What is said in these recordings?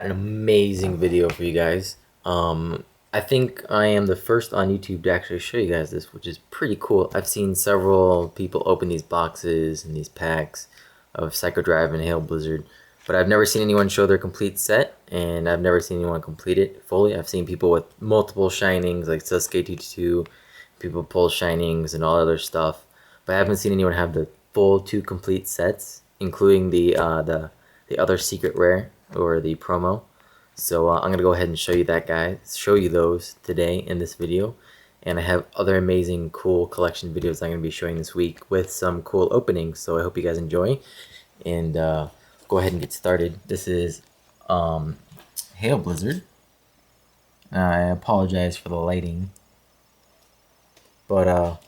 An amazing video for you guys. I think I am the first on YouTube to actually show you guys this, which is pretty cool. I've seen several people open these boxes and these packs of Psycho Drive and Hail Blizzard, but I've never seen anyone show their complete set, and I've never seen anyone complete it fully. I've seen people with multiple shinings, like Sasuke 222, people pull shinings and all other stuff, but I haven't seen anyone have the full two complete sets, including the other secret rare or the promo. So I'm gonna go ahead and show you that, guys. Show you those today in this video, and I have other amazing, cool collection videos I'm gonna be showing this week with some cool openings. So I hope you guys enjoy, and go ahead and get started. This is Hail Blizzard. I apologize for the lighting, but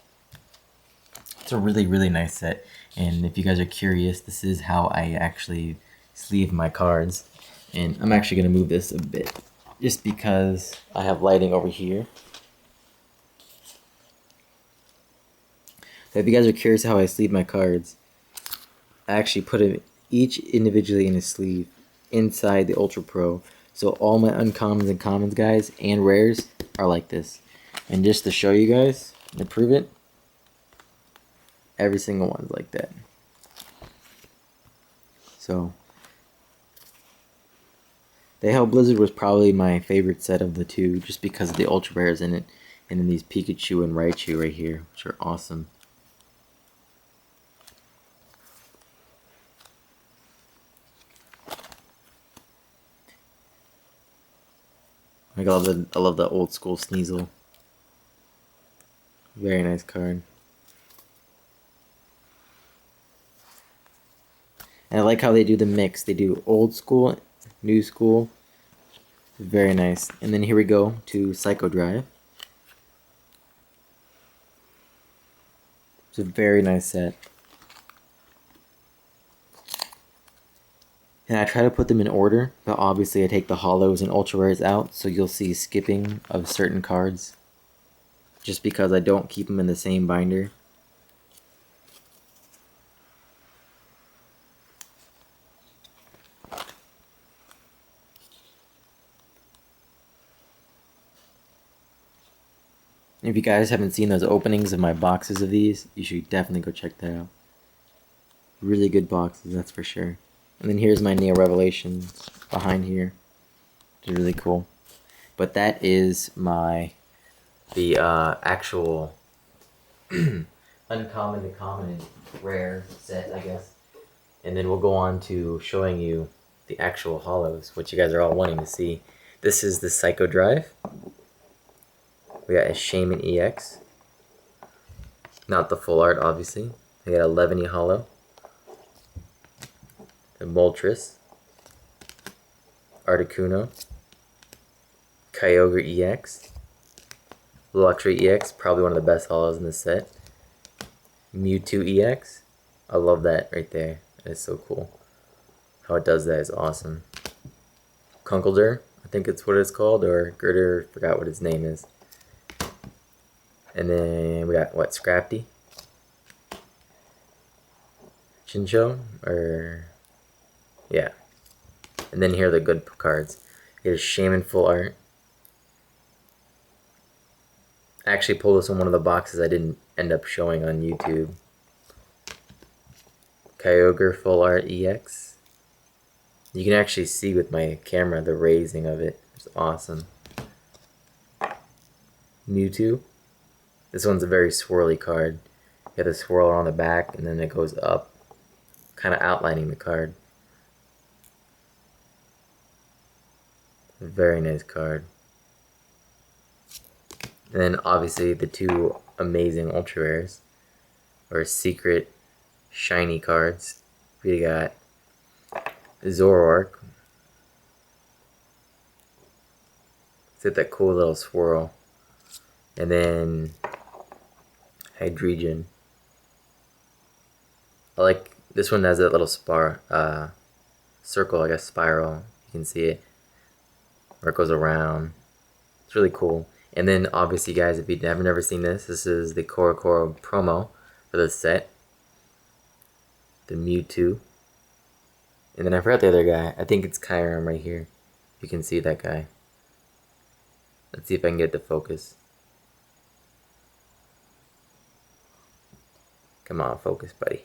it's a really nice set. And if you guys are curious, this is how I actually sleeve my cards. And I'm actually going to move this a bit just because I have lighting over here. So if you guys are curious how I sleeve my cards, I actually put them each individually in a sleeve inside the Ultra Pro. So all my uncommons and commons, guys, and rares are like this. And just to show you guys, to prove it, every single one's like that. So the Hail Blizzard was probably my favorite set of the two, just because of the ultra rares in it, and then these Pikachu and Raichu right here, which are awesome. I love the old school Sneasel. Very nice card. And I like how they do the mix. They do old school, new school. Very nice. And then here we go to Psycho Drive. It's a very nice set. And I try to put them in order, but obviously I take the hollows and ultra rares out, so you'll see skipping of certain cards. Just because I don't keep them in the same binder. If you guys haven't seen those openings of my boxes of these, you should definitely go check that out. Really good boxes, that's for sure. And then here's my Neo Revelations behind here, which is really cool. But that is the actual uncommon to common and rare set, I guess. And then we'll go on to showing you the actual hollows, which you guys are all wanting to see. This is the Psycho Drive. We got a Shaman EX. Not the full art, obviously. We got a Levany Hollow. The Moltres. Articuno. Kyogre EX. Luxray EX, probably one of the best hollows in this set. Mewtwo EX. I love that right there. That is so cool. How it does that is awesome. Kunkelder, I think it's what it's called, or Girder, forgot what his name is. And then we got, what, Scrafty? Chincho? Or, yeah. And then here are the good cards. Here's Shaman Full Art. I actually pulled this in one of the boxes I didn't end up showing on YouTube. Kyogre Full Art EX. You can actually see with my camera the raising of it. It's awesome. Mewtwo. This one's a very swirly card. You have the swirler on the back, and then it goes up, kind of outlining the card. A very nice card. And then obviously the two amazing ultra rares, or secret shiny cards. We got Zoroark. It's that cool little swirl. And then Hydreigon. I like this one has that little circle, I guess, spiral. You can see it where it goes around. It's really cool. And then obviously, guys, if you've never seen this, this is the Korokoro promo for this set. The Mewtwo. And then I forgot the other guy. I think it's Kyurem right here. you can see that guy. Let's see if I can get the focus. Come on, focus, buddy.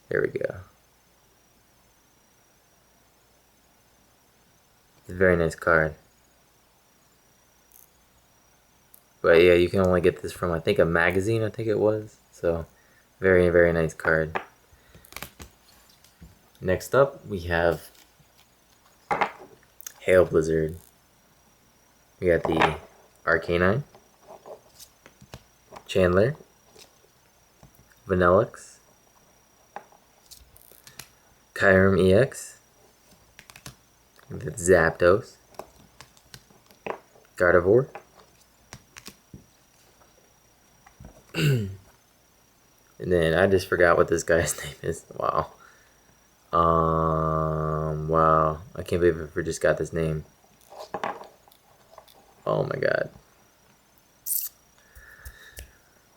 There we go. It's a very nice card. But yeah, you can only get this from, I think, a magazine, I think it was. So, very, very nice card. Next up, we have Hail Blizzard. We got the Arcanine, Chandler, Vanillix, Kyurem EX, Zapdos, Gardevoir, and then I just forgot what this guy's name is. Wow. Wow. I can't believe I just got this name. Oh my god.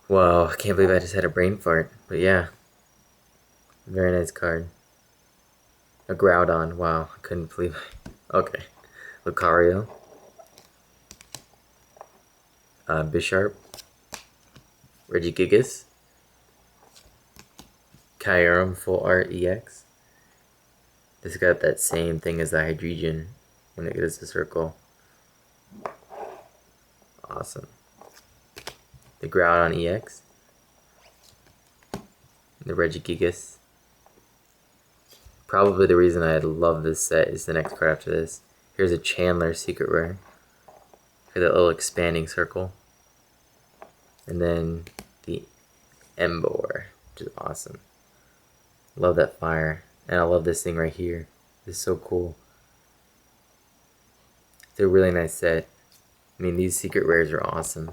Wow, I can't believe I just had a brain fart. But yeah. Very nice card. A Groudon. Wow, I couldn't believe it. Okay. Lucario. Bisharp. Regigigas. Kyurem Full Art EX. This got that same thing as the Hydreigon when it gets a circle. Awesome. The Groudon EX. The Regigigas. Probably the reason I love this set is the next card after this. Here's a Chandler Secret Rare. For that little expanding circle. And then the Emboar, which is awesome. Love that fire. And I love this thing right here. It's so cool. It's a really nice set. I mean, these secret rares are awesome.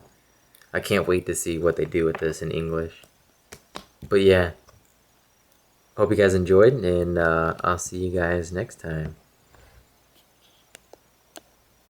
I can't wait to see what they do with this in English. But yeah. Hope you guys enjoyed, and I'll see you guys next time.